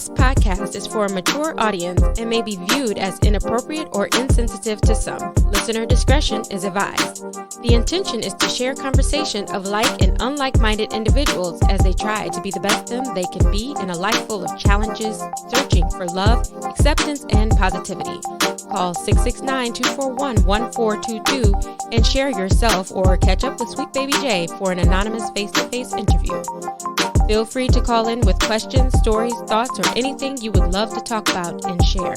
This podcast is for a mature audience and may be viewed as inappropriate or insensitive to some. Listener discretion is advised. The intention is to share conversation of like and unlike-minded individuals as they try to be the best them they can be in a life full of challenges, searching for love, acceptance, and positivity. Call 669-241-1422 and share yourself or catch up with Sweet Baby J for an anonymous face-to-face interview. Feel free to call in with questions, stories, thoughts, or anything you would love to talk about and share.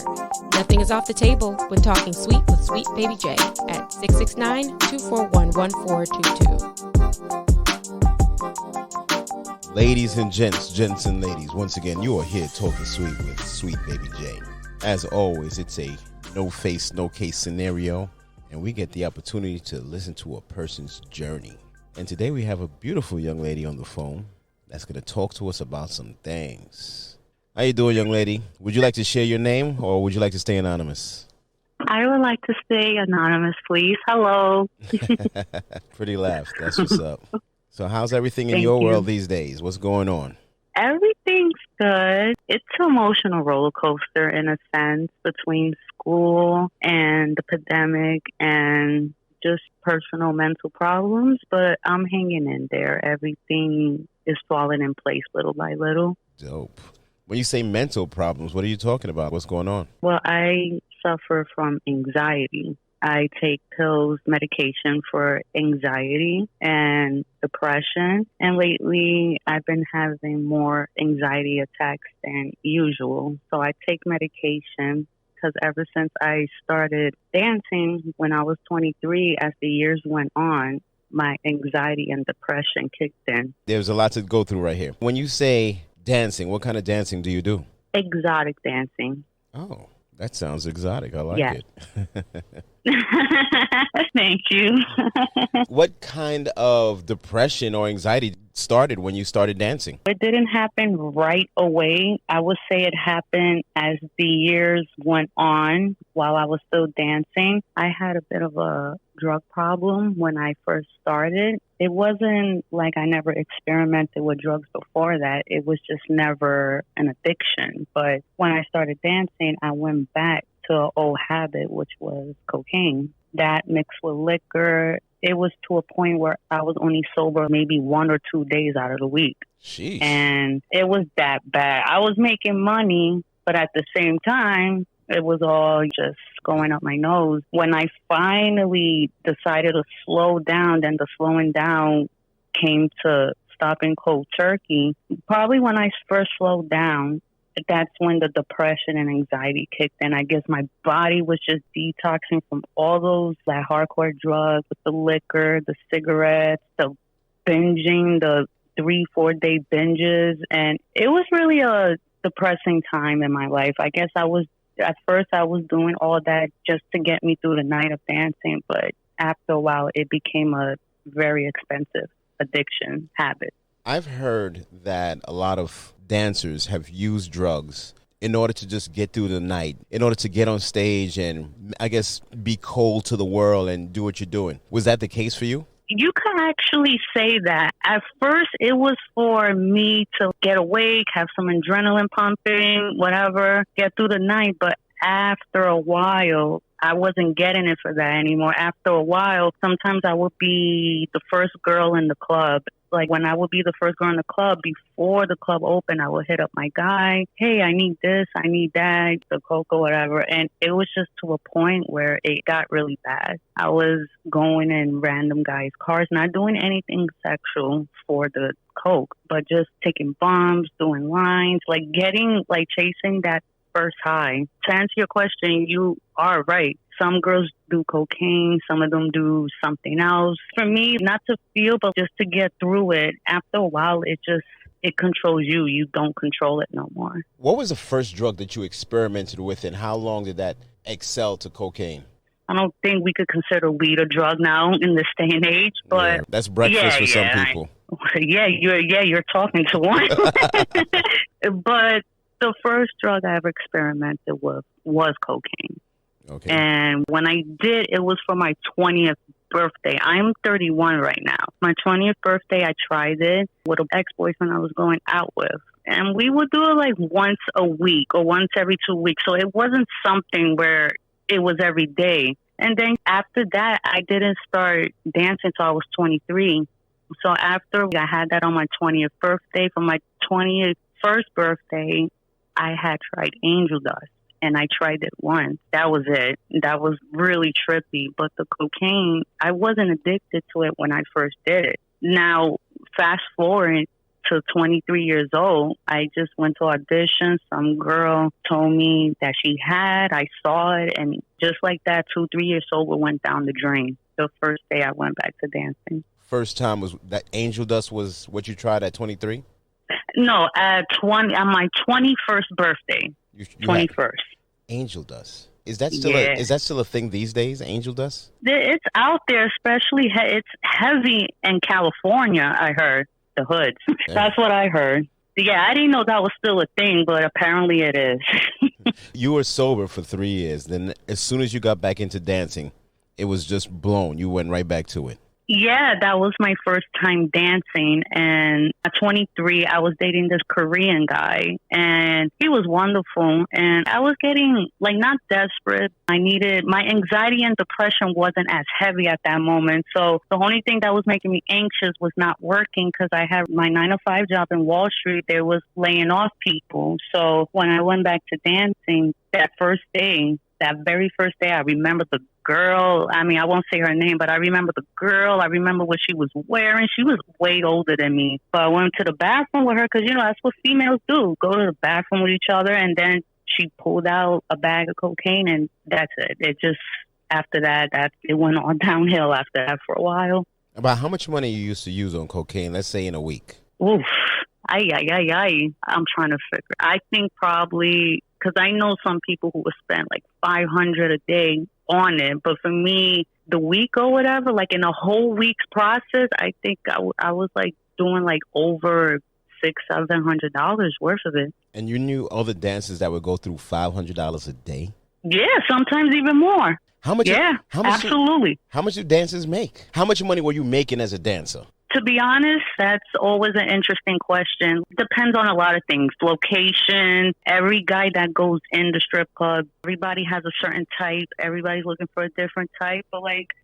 Nothing is off the table when talking sweet with Sweet Baby J at 669-241-1422. Ladies and gents and ladies, once again, you are here talking sweet with Sweet Baby J. As always, it's a no face, no case scenario, and we get the opportunity to listen to a person's journey. And today we have a beautiful young lady on the phone that's going to talk to us about some things. How you doing, young lady? Would you like to share your name or would you like to stay anonymous? I would like to stay anonymous, please. Hello. Pretty laugh. That's what's up. So how's everything in Thank your you. world these days? What's going on? Everything's good. It's an emotional roller coaster in a sense between school and the pandemic and just personal mental problems, but I'm hanging in there. Everything is falling in place little by little. Dope. When you say mental problems, what are you talking about? What's going on? Well, I suffer from anxiety. I take pills, medication for anxiety and depression. And lately, I've been having more anxiety attacks than usual. So I take medication because ever since I started dancing when I was 23, as the years went on, my anxiety and depression kicked in. There's a lot to go through right here. When you say dancing, what kind of dancing do you do? Exotic dancing. Oh, that sounds exotic. I like Yeah. it. Thank you. What kind of depression or anxiety started when you started dancing? It didn't happen right away. I would say it happened as the years went on while I was still dancing. I had a bit of a drug problem when I first started. It wasn't like I never experimented with drugs before that. It was just never an addiction. But when I started dancing, I went back to an old habit, which was cocaine. That mixed with liquor, it was to a point where I was only sober maybe 1 or 2 days out of the week. Jeez. And it was that bad. I was making money, but at the same time, it was all just going up my nose. When I finally decided to slow down, then the slowing down came to stopping cold turkey. Probably when I first slowed down, that's when the depression and anxiety kicked in. I guess my body was just detoxing from all those that hardcore drugs, with the liquor, the cigarettes, the binging, the 3-4 day binges. And it was really a depressing time in my life. I guess at first I was doing all that just to get me through the night of dancing. But after a while, it became a very expensive addiction habit. I've heard that a lot of dancers have used drugs in order to just get through the night, in order to get on stage and, I guess, be cold to the world and do what you're doing. Was that the case for you? You can actually say that. At first, it was for me to get awake, have some adrenaline pumping, whatever, get through the night. But after a while, I wasn't getting it for that anymore. After a while, sometimes I would be the first girl in the club. Like when I would be the first girl in the club, before the club opened, I would hit up my guy. Hey, I need this, I need that, the coke or whatever. And it was just to a point where it got really bad. I was going in random guys' cars, not doing anything sexual for the coke, but just taking bombs, doing lines, like chasing that first high. To answer your question, you are right. Some girls do cocaine. Some of them do something else. For me, not to feel, but just to get through it. After a while, it controls you. You don't control it no more. What was the first drug that you experimented with, and how long did that excel to cocaine? I don't think we could consider weed a drug now in this day and age, but Yeah, that's breakfast for some people. You're talking to one. But the first drug I ever experimented with was cocaine. Okay. And when I did, it was for my 20th birthday. I'm 31 right now. My 20th birthday, I tried it with an ex-boyfriend I was going out with. And we would do it like once a week or once every 2 weeks. So it wasn't something where it was every day. And then after that, I didn't start dancing until I was 23. So after I had that on my 20th birthday, for my 21st birthday, I had tried angel dust. And I tried it once. That was it. That was really trippy. But the cocaine, I wasn't addicted to it when I first did it. Now, fast forward to 23 years old, I just went to audition. Some girl told me that she had. I saw it. And just like that, 2-3 years sober went down the drain. The first day I went back to dancing. First time was that angel dust was what you tried at 23? No, on my 21st birthday. 21st. Angel dust. Is that still a thing these days? Angel dust? It's out there, especially it's heavy in California. I heard the hoods. Yeah. That's what I heard. Yeah, I didn't know that was still a thing, but apparently it is. You were sober for 3 years. Then, as soon as you got back into dancing, it was just blown. You went right back to it. Yeah, that was my first time dancing. And at 23, I was dating this Korean guy, and he was wonderful. And I was getting, not desperate. My anxiety and depression wasn't as heavy at that moment. So the only thing that was making me anxious was not working, because I had my 9-to-5 job in Wall Street. They was laying off people. So when I went back to dancing, that very first day, I remember the girl. I mean, I won't say her name, but I remember the girl. I remember what she was wearing. She was way older than me. But I went to the bathroom with her because, that's what females do. Go to the bathroom with each other. And then she pulled out a bag of cocaine, and that's it. It just, after that, it went on downhill after that for a while. About how much money you used to use on cocaine, let's say in a week? Oof. I'm trying to figure. I think probably, because I know some people who would spend like $500 a day on it. But for me, the week or whatever, like in a whole week's process, I think I was like doing like over $600-700 worth of it. And you knew other dancers that would go through $500 a day? Yeah, sometimes even more. How much? Yeah, absolutely. How much do dancers make? How much money were you making as a dancer? To be honest, that's always an interesting question. Depends on a lot of things. Location, every guy that goes in the strip club, everybody has a certain type. Everybody's looking for a different type. But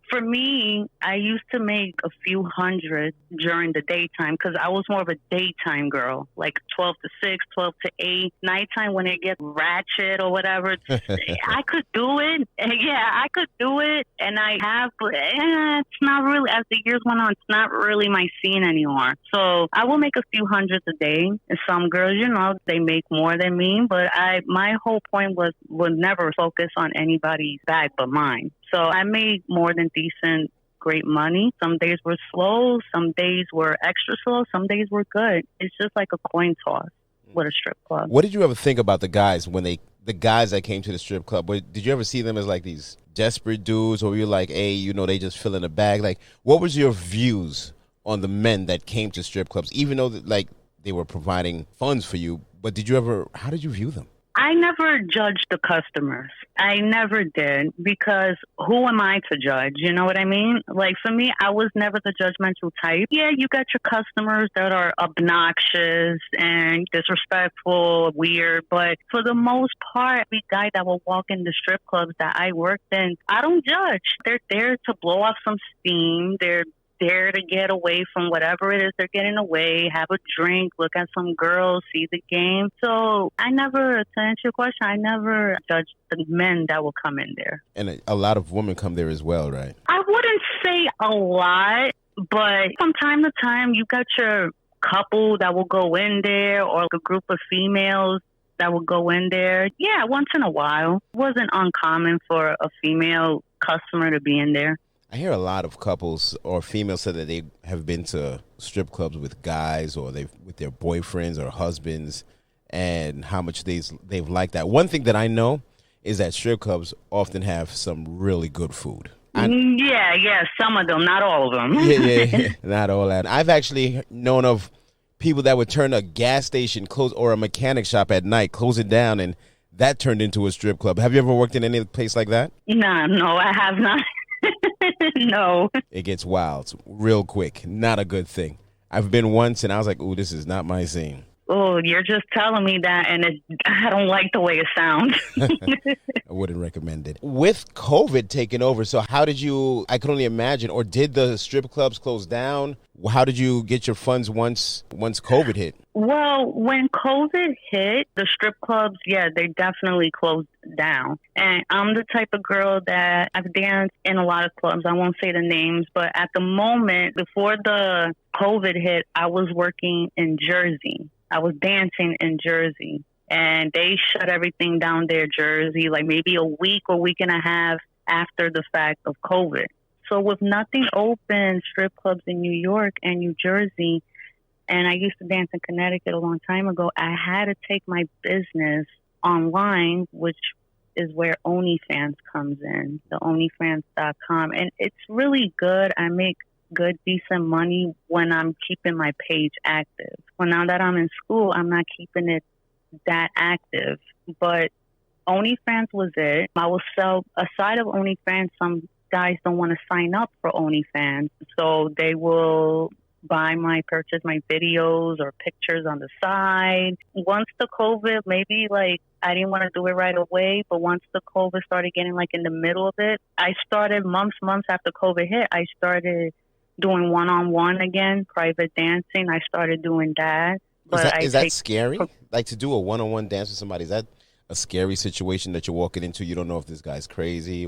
for me, I used to make a few hundred during the daytime because I was more of a daytime girl, like 12 to 6, 12 to 8. Nighttime when it gets ratchet or whatever, I could do it. Yeah, I could do it. And I have, but it's not really, as the years went on, it's not really my scene anymore. So I will make a few hundreds a day. And some girls, they make more than me. But my whole point was never focus on anybody's bag but mine. So I made more than decent, great money. Some days were slow. Some days were extra slow. Some days were good. It's just like a coin toss with a strip club. What did you ever think about the guys the guys that came to the strip club? Did you ever see them as like these desperate dudes, or were you like, hey, they just fill in a bag? Like, what was your views on the men that came to strip clubs, even though they were providing funds for you? But how did you view them? I never judged the customers. I never did, because who am I to judge? You know what I mean? Like, for me, I was never the judgmental type. Yeah, you got your customers that are obnoxious and disrespectful, weird, but for the most part, the guy that will walk in the strip clubs that I worked in, I don't judge. They're there to blow off some steam. They're there to get away from whatever it is they're getting away, have a drink, look at some girls, see the game. So to answer your question, I never judged the men that will come in there. And a lot of women come there as well, right? I wouldn't say a lot, but from time to time, you got your couple that will go in there, or a group of females that will go in there. Yeah, once in a while. It wasn't uncommon for a female customer to be in there. I hear a lot of couples or females say that they have been to strip clubs with guys, or with their boyfriends or husbands, and how much they've liked that. One thing that I know is that strip clubs often have some really good food. Yeah, some of them, not all of them. yeah, not all that. I've actually known of people that would turn a gas station close, or a mechanic shop at night, close it down, and that turned into a strip club. Have you ever worked in any place like that? No, I have not. No. It gets wild real quick. Not a good thing. I've been once, and I was like, ooh, this is not my scene. Oh, you're just telling me that, and I don't like the way it sounds. I wouldn't recommend it. With COVID taking over, so how did you, I can only imagine, or did the strip clubs close down? How did you get your funds once COVID hit? Well, when COVID hit, the strip clubs, yeah, they definitely closed down. And I'm the type of girl that I've danced in a lot of clubs. I won't say the names, but at the moment, before the COVID hit, I was working in Jersey. I was dancing in Jersey. And they shut everything down there, Jersey, like maybe a week or week and a half after the fact of COVID. So with nothing open, strip clubs in New York and New Jersey, and I used to dance in Connecticut a long time ago, I had to take my business online, which is where Onlyfans comes in, the Onlyfans.com. And it's really good. I make good, decent money when I'm keeping my page active. Well, now that I'm in school, I'm not keeping it that active. But OnlyFans was it. I will sell, aside of OnlyFans, some guys don't want to sign up for OnlyFans. So they will purchase my videos or pictures on the side. Once the COVID, maybe like I didn't want to do it right away, but once the COVID started getting like in the middle of it, I started months after COVID hit, I started doing one-on-one again, private dancing. I started doing that. But Is that scary? Like to do a one-on-one dance with somebody, is that a scary situation that you're walking into? You don't know if this guy's crazy.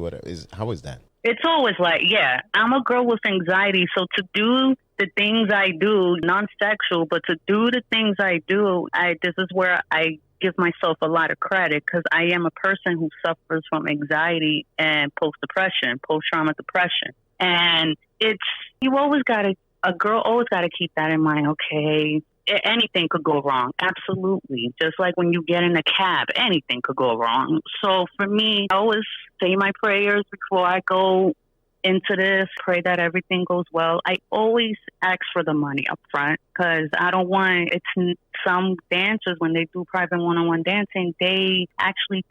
How is that? It's always like, yeah, I'm a girl with anxiety. So to do the things I do, non-sexual, but to do the things I do, this is where I give myself a lot of credit because I am a person who suffers from anxiety and post-depression, post-trauma depression. And a girl always got to keep that in mind. Okay, anything could go wrong. Absolutely. Just like when you get in a cab, anything could go wrong. So for me, I always say my prayers before I go into this, pray that everything goes well. I always ask for the money up front because I don't want, some dancers, when they do private one-on-one dancing, they actually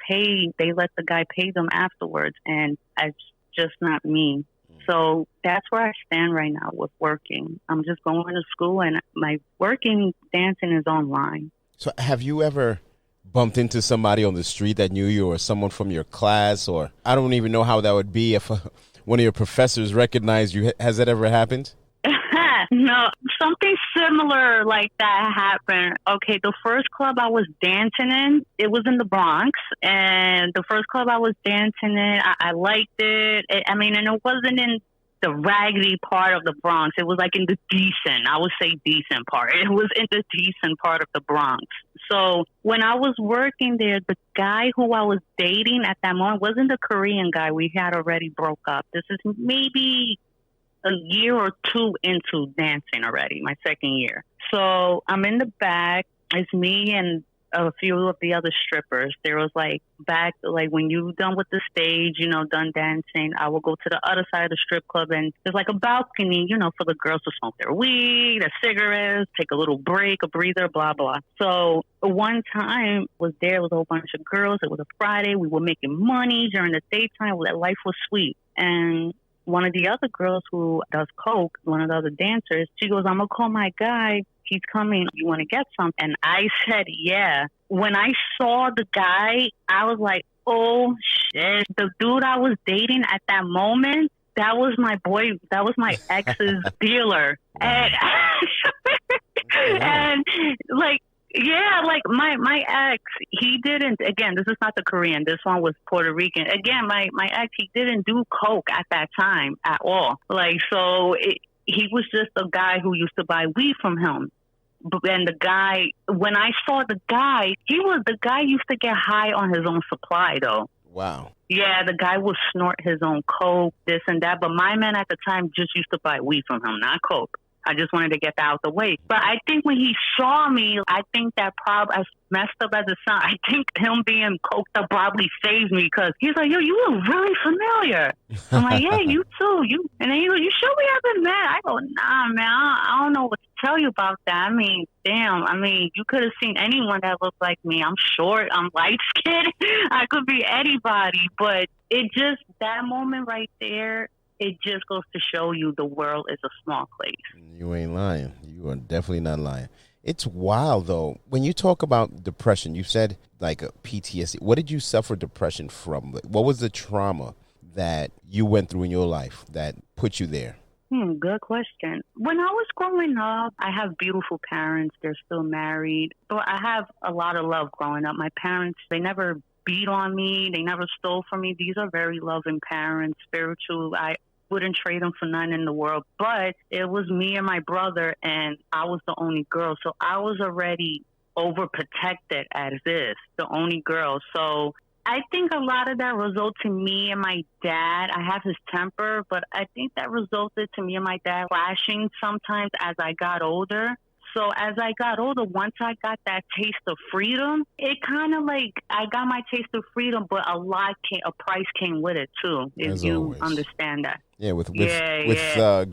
they let the guy pay them afterwards. And it's just not me. So that's where I stand right now with working. I'm just going to school and my working dancing is online. So have you ever bumped into somebody on the street that knew you or someone from your class? Or I don't even know how that would be if one of your professors recognized you. Has that ever happened? No, something similar like that happened. Okay, the first club I was dancing in, it was in the Bronx. And the first club I was dancing in, I liked it. And it wasn't in the raggedy part of the Bronx. It was like in the decent, I would say decent part. It was in the decent part of the Bronx. So when I was working there, the guy who I was dating at that moment wasn't the Korean guy. We had already broke up. This is maybe a year or two into dancing already, my second year. So I'm in the back. It's me and a few of the other strippers. There was when you done with the stage, done dancing, I will go to the other side of the strip club and there's like a balcony, for the girls to smoke their weed, their cigarettes, take a little break, a breather, blah, blah. So one time was there was a whole bunch of girls. It was a Friday. We were making money during the daytime. Life was sweet. And one of the other girls who does coke, one of the other dancers, she goes, I'm going to call my guy. He's coming. You want to get some? And I said, yeah. When I saw the guy, I was like, oh, shit. The dude I was dating at that moment, that was my boy. That was my ex's dealer. And, my ex, he didn't, again, this is not the Korean. This one was Puerto Rican. Again, my ex, he didn't do coke at that time at all. He was just a guy who used to buy weed from him. And the guy, when I saw the guy, the guy used to get high on his own supply, though. Wow. Yeah, the guy would snort his own coke, this and that. But my man at the time just used to buy weed from him, not coke. I just wanted to get that out the way. But I think when he saw me, I think that probably, as messed up as it sounds, I think him being coked up probably saved me because he's like, yo, you look really familiar. I'm like, yeah, you too. And then he goes, you sure we haven't met? I go, nah, man, I don't know what to tell you about that. Damn. You could have seen anyone that looked like me. I'm short. I'm light-skinned. I could be anybody. But that moment right there, it just goes to show you the world is a small place. You ain't lying. You are definitely not lying. It's wild, though. When you talk about depression, you said like a PTSD. What did you suffer depression from? Like, what was the trauma that you went through in your life that put you there? Good question. When I was growing up, I have beautiful parents. They're still married. But I have a lot of love growing up. My parents, they never beat on me. They never stole from me. These are very loving parents, spiritual. I wouldn't trade them for none in the world. But it was me and my brother, and I was the only girl. So I was already overprotected as this, the only girl. So I think a lot of that resulted to me and my dad. I have his temper, but I think that resulted to me and my dad clashing sometimes as I got older. So as I got older, once I got that taste of freedom, it kind of like I got my taste of freedom, but a price came with it too, if As you always. understand that. Yeah, with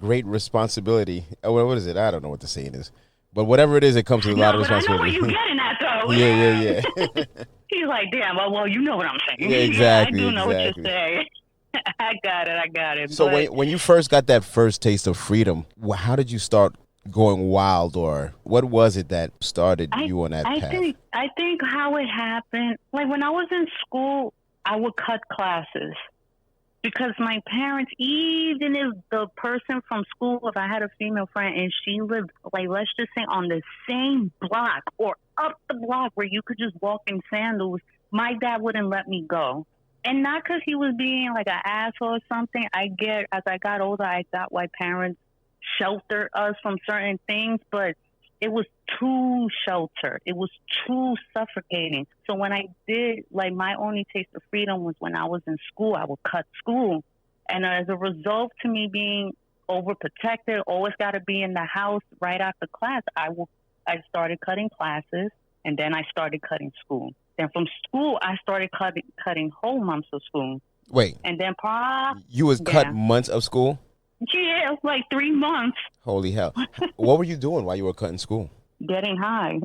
great responsibility. What is it? I don't know what the saying is. But whatever it is, it comes with a lot of responsibility. I know where you're getting at, though. Yeah. He's like, damn, well, you know what I'm saying. Yeah, exactly. I do know what you're saying. I got it. So but when you first got that first taste of freedom, how did you start going wild, or what was it that started you on that path? I think how it happened, like when I was in school, I would cut classes. Because my parents, even if the person from school, if I had a female friend and she lived, like, let's just say on the same block or up the block where you could just walk in sandals, my dad wouldn't let me go. And not because he was being like an asshole or something. As I got older, I got why parents shelter us from certain things, but it was too sheltered. It was too suffocating. So when I did, like, my only taste of freedom was when I was in school. I would cut school. And as a result to me being overprotected, always got to be in the house right after class, I started cutting classes, and then I started cutting school. Then from school, I started cutting whole months of school. Wait. And then you was cut months of school? Yeah, it was like 3 months. Holy hell. What were you doing while you were cutting school? Getting high.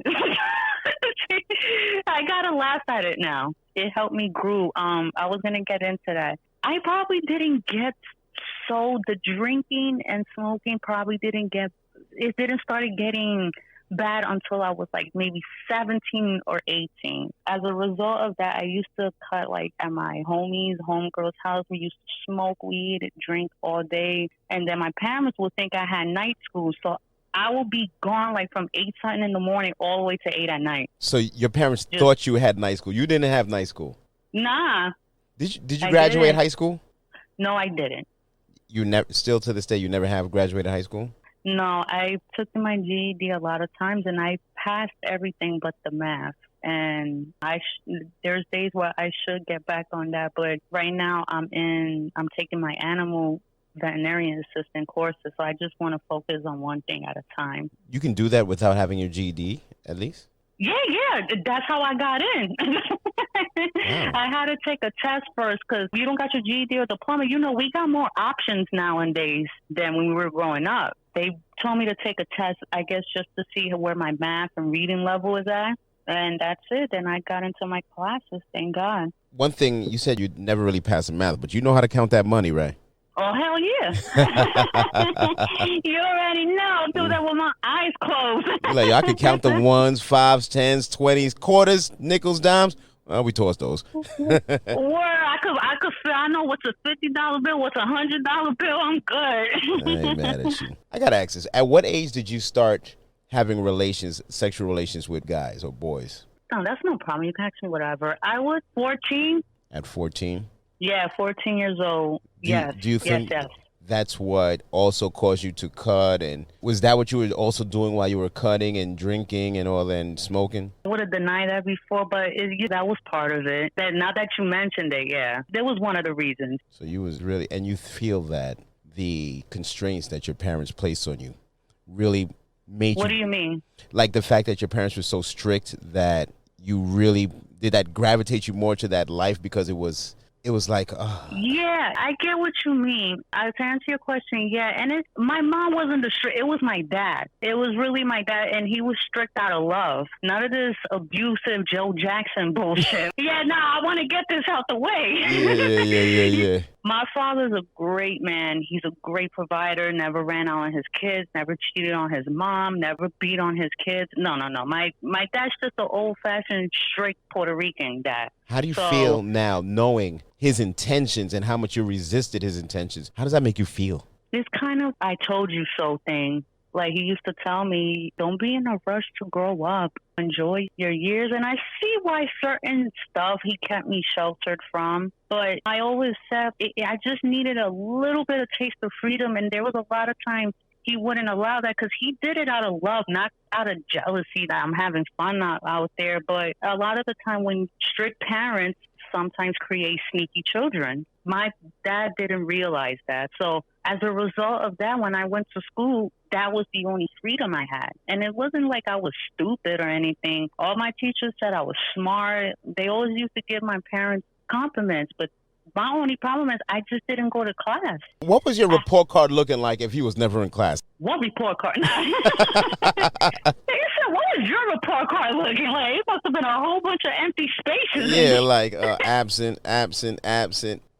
I gotta laugh at it now. It helped me grow. I was gonna get into that. I probably didn't get the drinking and smoking it didn't start getting bad until I was like maybe 17 or 18. As a result of that, I used to cut like at my homegirl's house. We used to smoke weed, drink all day. And then my parents would think I had night school. So I would be gone like from 8 in the morning all the way to 8 at night. So your parents thought you had night school. You didn't have night school? Nah. Did you graduate high school? No, I didn't. You never, still to this day, you never have graduated high school? No, I took my GED a lot of times, and I passed everything but the math. And there's days where I should get back on that, but right now I'm taking my animal veterinarian assistant courses, so I just want to focus on one thing at a time. You can do that without having your GED, at least? Yeah, that's how I got in. Wow. I had to take a test first because you don't got your GED or diploma. You know, we got more options nowadays than when we were growing up. They told me to take a test, I guess, just to see where my math and reading level is at. And that's it. And I got into my classes, thank God. One thing, you said you'd never really pass the math, but you know how to count that money, right? Oh, hell yeah. You already know. Do that with my eyes closed. Like, I could count the ones, fives, tens, 20s, quarters, nickels, dimes. Well, we tossed those. Word, I know what's a $50 bill, what's a $100 bill. I'm good. I ain't mad at you. I got to ask this. At what age did you start having sexual relations with guys or boys? Oh, that's no problem. You can ask me whatever. I was 14. At 14? Yeah, 14 years old. Do you think yes. That's what also caused you to cut? And was that what you were also doing while you were cutting and drinking and all that and smoking? I would have denied that before, but that was part of it. Now that you mentioned it, yeah. That was one of the reasons. So you was really, and you feel that the constraints that your parents placed on you really made you... What do you mean? Like the fact that your parents were so strict that you really, did that gravitate you more to that life because it was like, Yeah, I get what you mean. To answer your question, yeah. And my mom wasn't the strict. It was my dad. It was really my dad, and he was strict out of love. None of this abusive Joe Jackson bullshit. Yeah, no, I want to get this out the way. Yeah. My father's a great man. He's a great provider, never ran out on his kids, never cheated on his mom, never beat on his kids. No. My dad's just an old-fashioned, straight Puerto Rican dad. How do you feel now knowing his intentions and how much you resisted his intentions? How does that make you feel? This kind of I told you so thing. Like, he used to tell me, don't be in a rush to grow up. Enjoy your years. And I see why certain stuff he kept me sheltered from. But I always said I just needed a little bit of taste of freedom. And there was a lot of times he wouldn't allow that because he did it out of love, not out of jealousy that I'm having fun out there. But a lot of the time when strict parents sometimes create sneaky children. My dad didn't realize that. So as a result of that, when I went to school, that was the only freedom I had. And it wasn't like I was stupid or anything. All my teachers said I was smart. They always used to give my parents compliments. But my only problem is I just didn't go to class. What was your report card looking like if he was never in class? What report card? What was your report card looking like? It must have been a whole bunch of empty spaces. Yeah, like absent.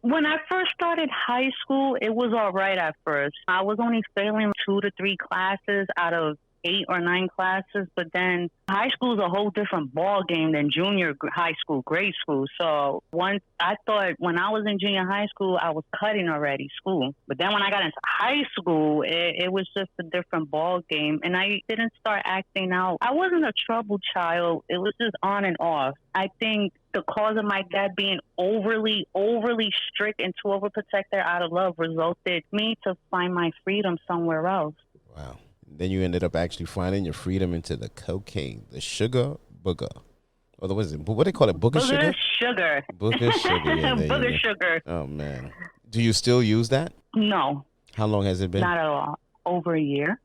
When I first started high school, it was all right at first. I was only failing 2 to 3 classes out of 8 or 9 classes, but then high school is a whole different ball game than junior high school, grade school. So once I thought when I was in junior high school, I was cutting already school. But then when I got into high school, it was just a different ball game. And I didn't start acting out. I wasn't a troubled child. It was just on and off. I think the cause of my dad being overly strict and too overprotective out of love resulted me to find my freedom somewhere else. Wow. Then you ended up actually finding your freedom into the cocaine, the sugar booger. Or what is it? What do they call it? Booger sugar? Booger sugar. Yeah, booger sugar. Oh, man. Do you still use that? No. How long has it been? Not at all. Over a year.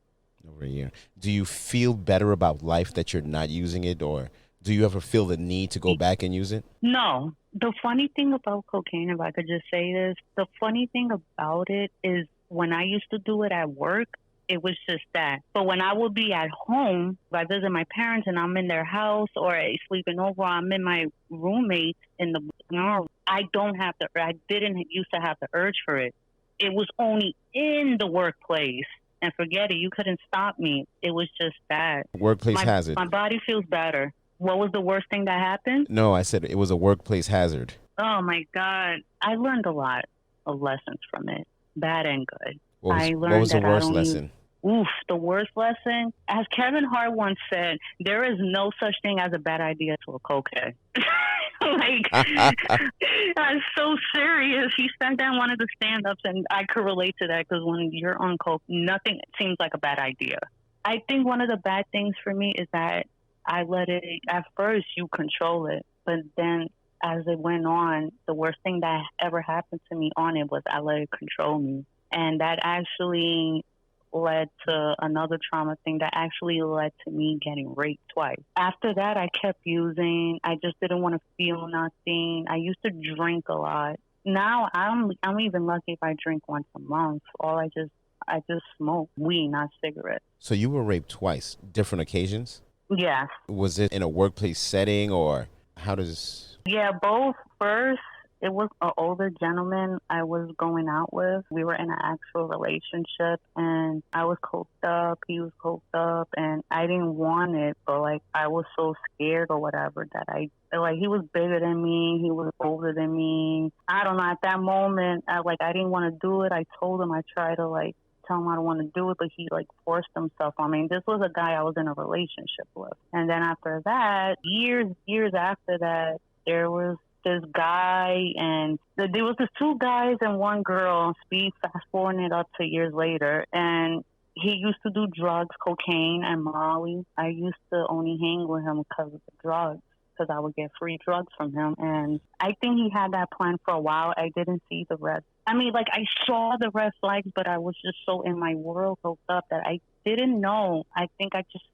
Over a year. Do you feel better about life that you're not using it, or do you ever feel the need to go back and use it? No. The funny thing about cocaine, if I could just say this, the funny thing about it is when I used to do it at work, it was just that. But when I would be at home, if I visit my parents and I'm in their house or sleeping over, I'm in my roommate in the room, I didn't used to have the urge for it. It was only in the workplace. And forget it, you couldn't stop me. It was just that. Workplace hazard. My body feels better. What was the worst thing that happened? No, I said it was a workplace hazard. Oh, my God. I learned a lot of lessons from it, bad and good. What was the worst lesson? The worst lesson? As Kevin Hart once said, there is no such thing as a bad idea to a cokehead. I'm so serious. He said that in one of the stand-ups, and I could relate to that because when you're on coke, nothing seems like a bad idea. I think one of the bad things for me is that I let it, at first you control it, but then as it went on, the worst thing that ever happened to me on it was I let it control me. And that actually led to another trauma thing that actually led to me getting raped twice. After that, I kept using. I just didn't want to feel nothing. I used to drink a lot. Now I'm even lucky if I drink once a month. I just smoke weed, not cigarettes. So you were raped twice, different occasions? Yes. Was it in a workplace setting, or how does? Yeah, both. First, it was an older gentleman I was going out with. We were in an actual relationship, and I was coked up. He was coked up, and I didn't want it, but I was so scared or whatever that he was bigger than me. He was older than me. I don't know. At that moment, I didn't want to do it. I told him I tried to tell him I don't want to do it, but he forced himself on me. This was a guy I was in a relationship with, and then after that, years after that, there was this guy, and there was 2 guys and 1 girl. Fast forwarding it up to years later, and he used to do drugs, cocaine and Molly. I used to only hang with him because of the drugs, because I would get free drugs from him. And I think he had that plan for a while. I didn't see the red. I saw the red flags, but I was just so in my world hooked up that I didn't know. I think I just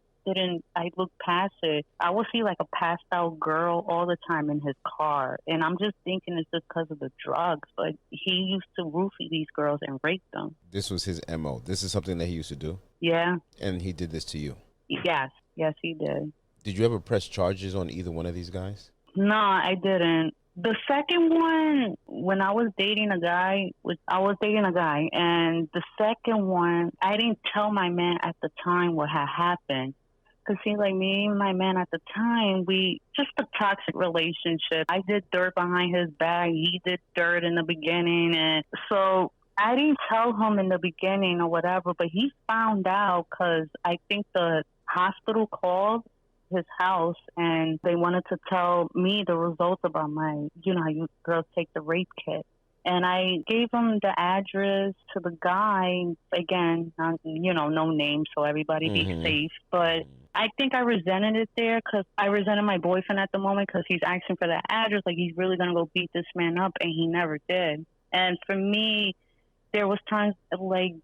I looked past it. I would see a passed out girl all the time in his car. And I'm just thinking it's just because of the drugs. But he used to roofie these girls and rape them. This was his MO. This is something that he used to do? Yeah. And he did this to you? Yes. Yes, he did. Did you ever press charges on either one of these guys? No, I didn't. The second one, when I was dating a guy, and the second one, I didn't tell my man at the time what had happened. Because see, like me and my man at the time, we just a toxic relationship. I did dirt behind his back. He did dirt in the beginning. And so I didn't tell him in the beginning or whatever, but he found out because I think the hospital called his house and they wanted to tell me the results about my, how you girls take the rape kit. And I gave him the address to the guy, again, no name, so everybody be safe. But I think I resented it there because I resented my boyfriend at the moment because he's asking for the address, like he's really going to go beat this man up, and he never did. And for me, there was times like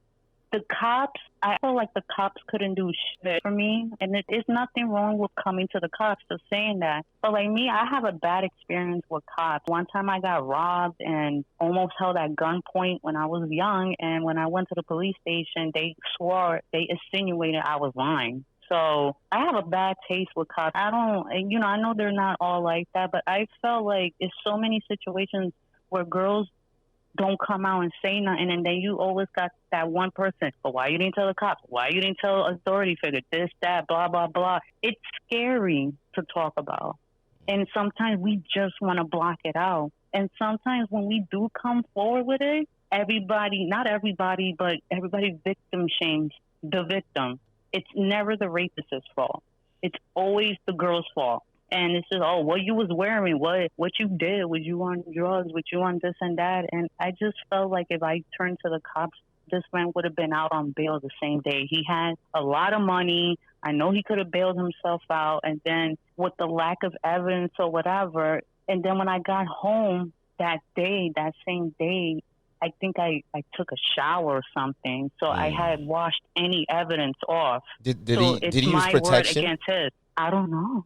the cops, I feel like the cops couldn't do shit for me. And there's nothing wrong with coming to the cops for saying that. But like me, I have a bad experience with cops. One time I got robbed and almost held at gunpoint when I was young. And when I went to the police station, they insinuated I was lying. So I have a bad taste with cops. I know they're not all like that, but I felt like it's so many situations where girls don't come out and say nothing, and then you always got that one person, but why you didn't tell the cops? Why you didn't tell authority figure? This, that, blah, blah, blah. It's scary to talk about. And sometimes we just want to block it out. And sometimes when we do come forward with it, not everybody, but everybody victim shames the victim. It's never the rapist's fault. It's always the girl's fault. And it's just, what you was wearing, what you did, was you on drugs, was you on this and that. And I just felt like if I turned to the cops, this man would have been out on bail the same day. He had a lot of money. I know he could have bailed himself out. And then with the lack of evidence or whatever, and then when I got home that same day, I think I took a shower or something. So I had washed any evidence off. Did he use protection? Word against his. I don't know.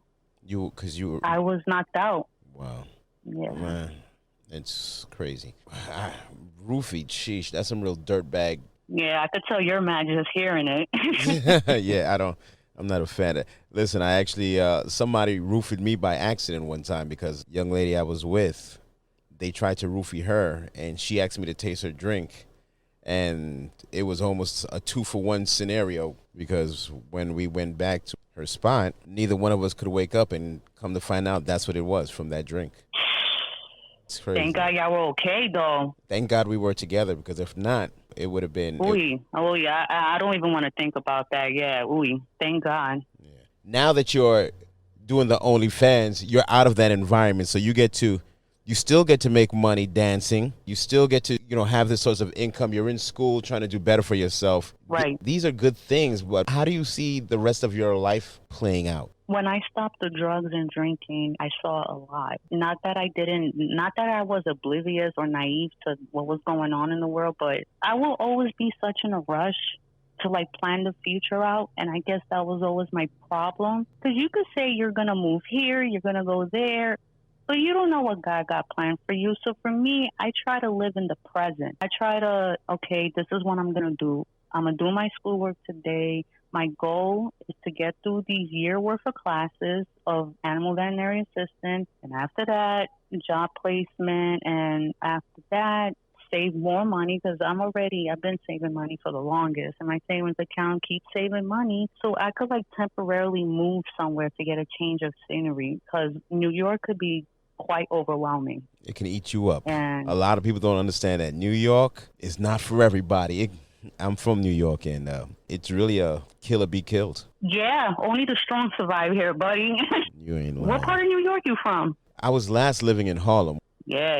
I was knocked out. Wow. Yeah. Man, it's crazy. Roofie, sheesh, that's some real dirtbag. Yeah, I could tell you're mad just hearing it. Yeah, I'm not a fan of. Listen, I actually somebody roofied me by accident one time because a young lady I was with, they tried to roofie her, and she asked me to taste her drink. And it was almost a 2-for-1 scenario because when we went back to her spot, neither one of us could wake up, and come to find out that's what it was from that drink. It's crazy. Thank God y'all were okay, though. Thank God we were together, because if not, it would have been... I don't even want to think about that. Yeah, thank God. Yeah. Now that you're doing the OnlyFans, you're out of that environment, so you still get to make money dancing. You still get to, have this source of income. You're in school trying to do better for yourself. Right. These are good things, but how do you see the rest of your life playing out? When I stopped the drugs and drinking, I saw a lot. Not that I was oblivious or naive to what was going on in the world, but I will always be such in a rush to plan the future out. And I guess that was always my problem. Because you could say you're going to move here, you're going to go there, but you don't know what God got planned for you. So for me, I try to live in the present. I try to, this is what I'm going to do. I'm going to do my schoolwork today. My goal is to get through these year worth of classes of animal veterinary assistant. And after that, job placement. And after that, save more money because I've been saving money for the longest. And my savings account keeps saving money. So I could temporarily move somewhere to get a change of scenery because New York could be quite overwhelming. It can eat you up. And a lot of people don't understand that New York is not for everybody. I'm from New York, and it's really a kill or be killed. Yeah, only the strong survive here, buddy. You ain't lying. What part of New York you from? I was last living in Harlem. Yeah.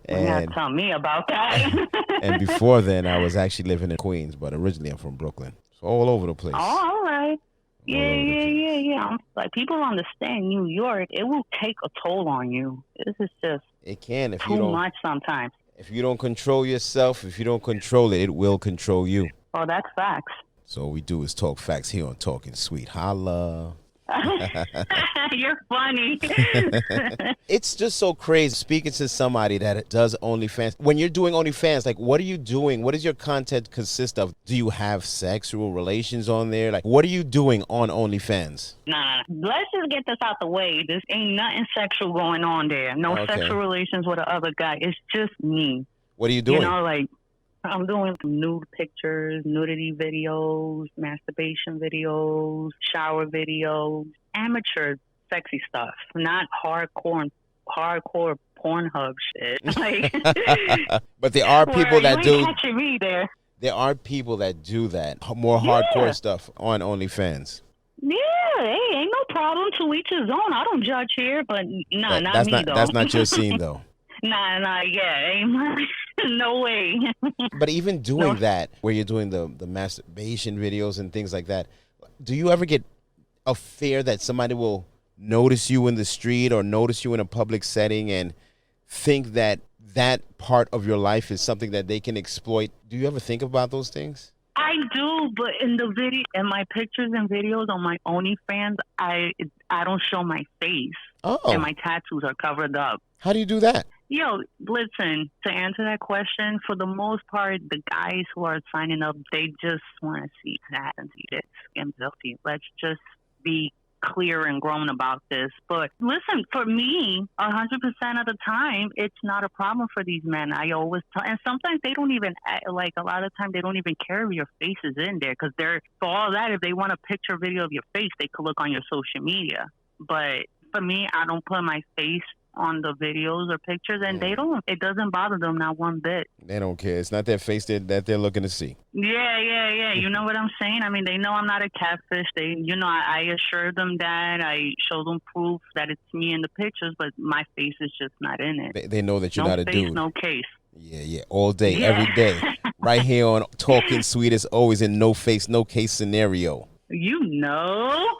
And you gotta tell me about that. And before then, I was actually living in Queens, but originally I'm from Brooklyn. So all over the place. Oh, all right. Yeah. People understand New York. It will take a toll on you. This is just it can if too you don't, much sometimes. If you don't control yourself, if you don't control it, it will control you. Oh, that's facts. So all we do is talk facts here on Talkin Sweet. Holla. You're funny. It's just so crazy speaking to somebody that does OnlyFans. When you're doing OnlyFans, like, what are you doing? What does your content consist of? Do you have sexual relations on there? Like, what are you doing on OnlyFans? Nah. Let's just get this out the way. This ain't nothing sexual going on there. No sexual relations with the other guy. It's just me. What are you doing? You know, like, I'm doing nude pictures, nudity videos, masturbation videos, shower videos, amateur sexy stuff, not hardcore Pornhub shit. Like, but there are people that do. Catching me there. There are people that do that more hardcore stuff on OnlyFans. Yeah, hey, ain't no problem. To each his own. I don't judge here, but not me though. That's not your scene though. Ain't no way. But even doing that, where you're doing the masturbation videos and things like that, do you ever get a fear that somebody will notice you in the street or notice you in a public setting and think that that part of your life is something that they can exploit? Do you ever think about those things? I do, but in my pictures and videos on my OnlyFans, I don't show my face. Oh. And my tattoos are covered up. How do you do that? Yo, listen, to answer that question, for the most part, the guys who are signing up, they just want to see that and see this skin filthy. Let's just be clear and grown about this. But listen, for me, 100% of the time, it's not a problem for these men. I always tell, and sometimes they don't even, like, a lot of times they don't even care if your face is in there, because they're, for all that, if they want a picture video of your face, they could look on your social media. But for me, I don't put my face on the videos or pictures, and it doesn't bother them not one bit. They don't care. It's not their face that they're looking to see. Yeah. You know what I'm saying? I mean, they know I'm not a catfish. I assure them that. I show them proof that it's me in the pictures, but my face is just not in it. They know that you're not a dude. No case. Yeah. All day, every day. Right here on Talkin Sweet is always in no face, no case scenario. You know.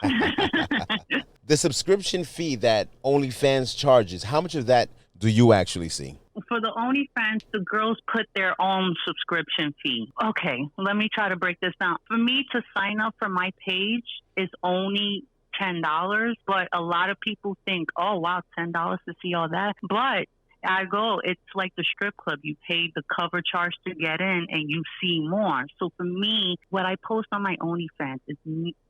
The subscription fee that OnlyFans charges, how much of that do you actually see? For the OnlyFans, the girls put their own subscription fee. Okay, let me try to break this down. For me to sign up for my page is only $10, but a lot of people think, oh, wow, $10 to see all that. But it's like the strip club. You pay the cover charge to get in and you see more. So for me, what I post on my OnlyFans is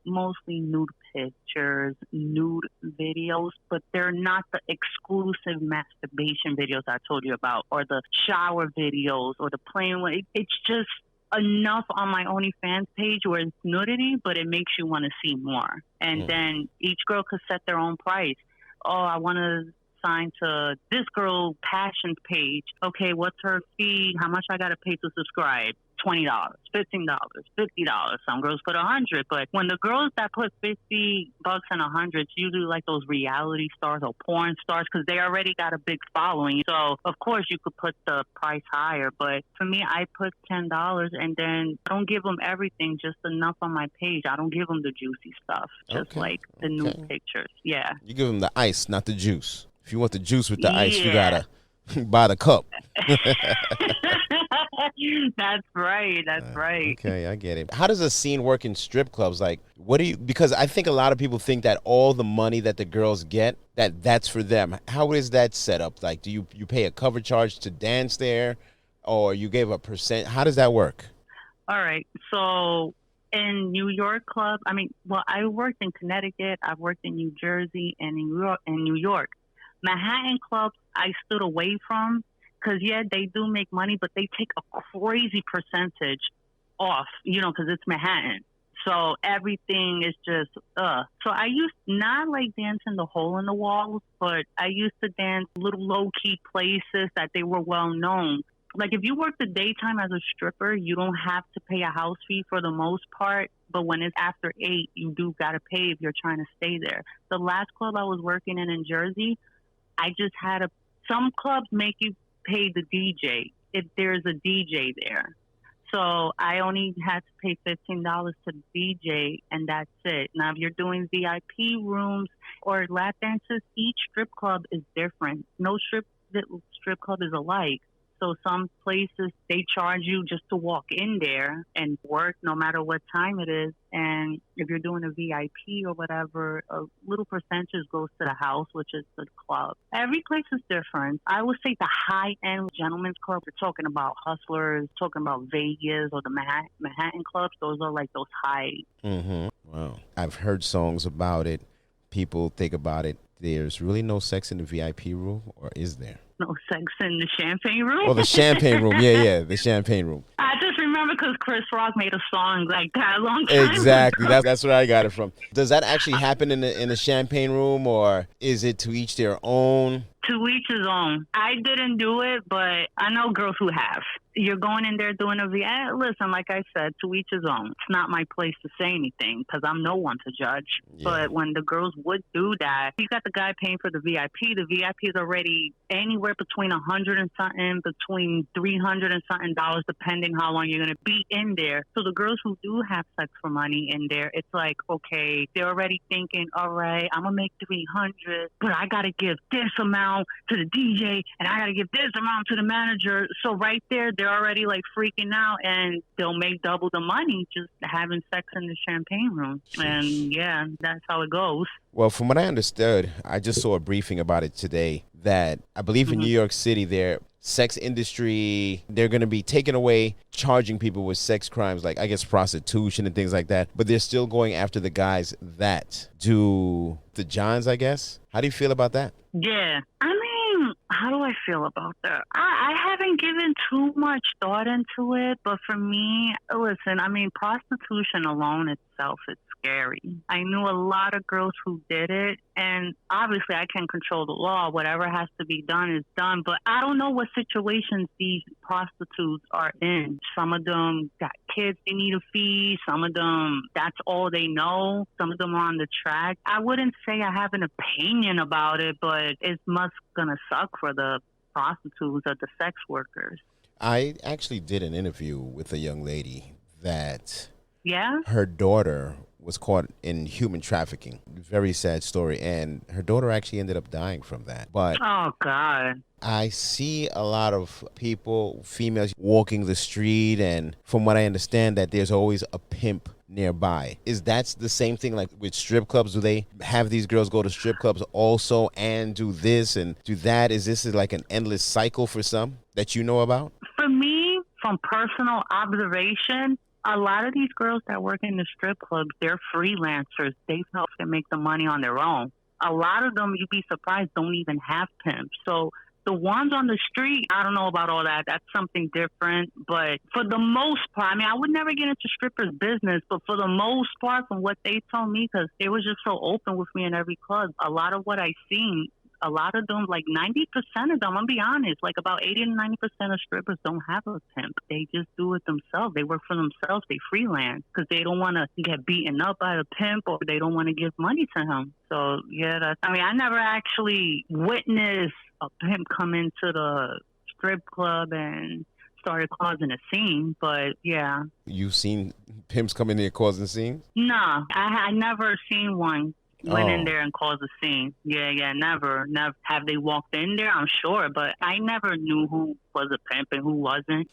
mostly nude pictures, nude videos, but they're not the exclusive masturbation videos I told you about, or the shower videos, or the plain one. It's just enough on my OnlyFans page where it's nudity, but it makes you want to see more. And then each girl could set their own price. Oh, I want to sign to this girl Passion's page. Okay, what's her fee? How much I gotta pay to subscribe? $20, $15, $50. Some girls put $100, but when the girls that put $50 and $100, it's usually like those reality stars or porn stars, because they already got a big following. So of course you could put the price higher, but for me, I put $10, and then I don't give them everything, just enough on my page. I don't give them the juicy stuff, just like the nude pictures. Yeah, you give them the ice, not the juice. If you want the juice with the ice, you gotta buy the cup. That's right. Okay, I get it. How does a scene work in strip clubs? Like, because I think a lot of people think that all the money that the girls get, that's for them. How is that set up? Like, do you pay a cover charge to dance there, or you gave a percent? How does that work? All right. So in New York club, I worked in Connecticut, I've worked in New Jersey, and in New York. Manhattan clubs I stood away from, because, they do make money, but they take a crazy percentage off, because it's Manhattan. So everything is just, So I used not like dancing the hole in the walls, but I used to dance little low-key places that they were well known. Like, if you work the daytime as a stripper, you don't have to pay a house fee for the most part. But when it's after 8, you do got to pay if you're trying to stay there. The last club I was working in Jersey, I just had some clubs make you pay the DJ if there's a DJ there. So I only had to pay $15 to the DJ, and that's it. Now, if you're doing VIP rooms or lap dances, each strip club is different. No strip club is alike. So some places, they charge you just to walk in there and work no matter what time it is. And if you're doing a VIP or whatever, a little percentage goes to the house, which is the club. Every place is different. I would say the high-end gentlemen's club, we're talking about Hustlers, talking about Vegas or the Manhattan clubs. Those are like those high. Mm-hmm. Wow. I've heard songs about it. People think about it. There's really no sex in the VIP room, or is there? No sex in the champagne room? Oh, the champagne room. Yeah, the champagne room. I just remember because Chris Rock made a song like that a long time Exactly. ago. That's where I got it from. Does that actually happen in the champagne room, or is it to each their own? To each his own. I didn't do it, but I know girls who have. You're going in there doing a VIP. Listen, like I said, to each his own. It's not my place to say anything because I'm no one to judge. Yeah. But when the girls would do that, you got the guy paying for the VIP. The VIP is already anywhere between $100 and something, between $300 and something dollars, depending how long you're going to be in there. So the girls who do have sex for money in there, it's like, okay, they're already thinking, all right, I'm going to make $300, but I got to give this amount to the DJ and I got to give this amount to the manager. So right there, they're already like freaking out and they'll make double the money just having sex in the champagne room. And yeah, that's how it goes. Well, from what I understood, I just saw a briefing about it today that I believe in New York City, their sex industry, they're going to be taking away charging people with sex crimes, like I guess prostitution and things like that. But they're still going after the guys that do the Johns, I guess. How do you feel about that? Yeah. I mean, how do I feel about that? I haven't given too much thought into it, but for me, listen, I mean, prostitution alone itself, it's scary. I knew a lot of girls who did it, and obviously I can't control the law. Whatever has to be done is done, but I don't know what situations these prostitutes are in. Some of them got kids they need to feed. Some of them, that's all they know. Some of them are on the track. I wouldn't say I have an opinion about it, but it's must gonna suck for the prostitutes or the sex workers. I actually did an interview with a young lady that yeah, her daughter was caught in human trafficking. Very sad story. And her daughter actually ended up dying from that. But oh, God. I see a lot of people, females, walking the street. And from what I understand, that there's always a pimp nearby. Is that the same thing like with strip clubs? Do they have these girls go to strip clubs also and do this and do that? Is this like an endless cycle for some that you know about? For me, from personal observation, a lot of these girls that work in the strip clubs, they're freelancers. They can make the money on their own. A lot of them, you'd be surprised, don't even have pimps. So the ones on the street, I don't know about all that. That's something different. But for the most part, I mean, I would never get into strippers' business, but for the most part, from what they told me, because they were just so open with me in every club, a lot of what I seen, a lot of them, like 90% of them, I'm going to be honest, like about 80 to 90% of strippers don't have a pimp. They just do it themselves. They work for themselves. They freelance because they don't want to get beaten up by the pimp or they don't want to give money to him. So, yeah, I mean, I never actually witnessed a pimp come into the strip club and started causing a scene, but yeah. You've seen pimps come in there causing scenes? Nah, I never seen one. Went in there and caused a scene. Yeah, never. Have they walked in there? I'm sure, but I never knew who was a pimp and who wasn't.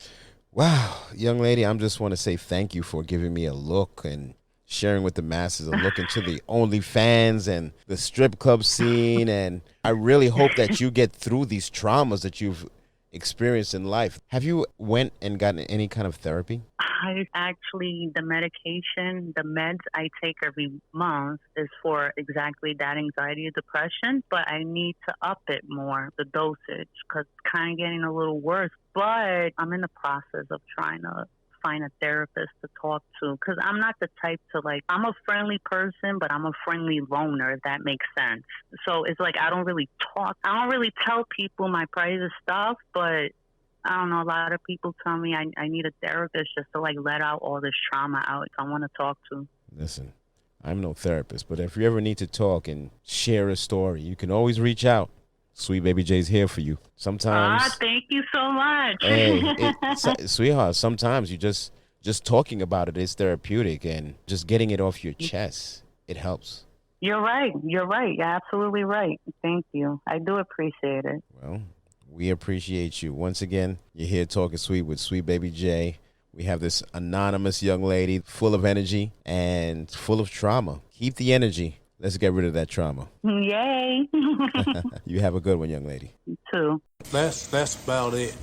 Wow, young lady, I just want to say thank you for giving me a look and sharing with the masses a look into the Onlyfans and the strip club scene. And I really hope that you get through these traumas that you've experienced in life. Have you went and gotten any kind of therapy? I actually, the medication, the meds I take every month is for exactly that, anxiety and depression, but I need to up it more, the dosage, because it's kind of getting a little worse. But I'm in the process of trying to find a therapist to talk to, because I'm not the type to, like, I'm a friendly person, but I'm a friendly loner, if that makes sense. So it's like I don't really talk. I don't really tell people my private stuff, but I don't know, a lot of people tell me I need a therapist just to, like, let out all this trauma out. I want to talk to. Listen, I'm no therapist, but if you ever need to talk and share a story, you can always reach out. Sweet Baby J's here for you. Sometimes. Thank you so much. Hey, sweetheart, sometimes you just talking about it is therapeutic, and just getting it off your chest, it helps. You're right. You're absolutely right. Thank you. I do appreciate it. Well, We appreciate you. Once again, you're here talking sweet with Sweet Baby J. We have this anonymous young lady full of energy and full of trauma. Keep the energy. Let's get rid of that trauma. Yay. You have a good one, young lady. You too. That's about it.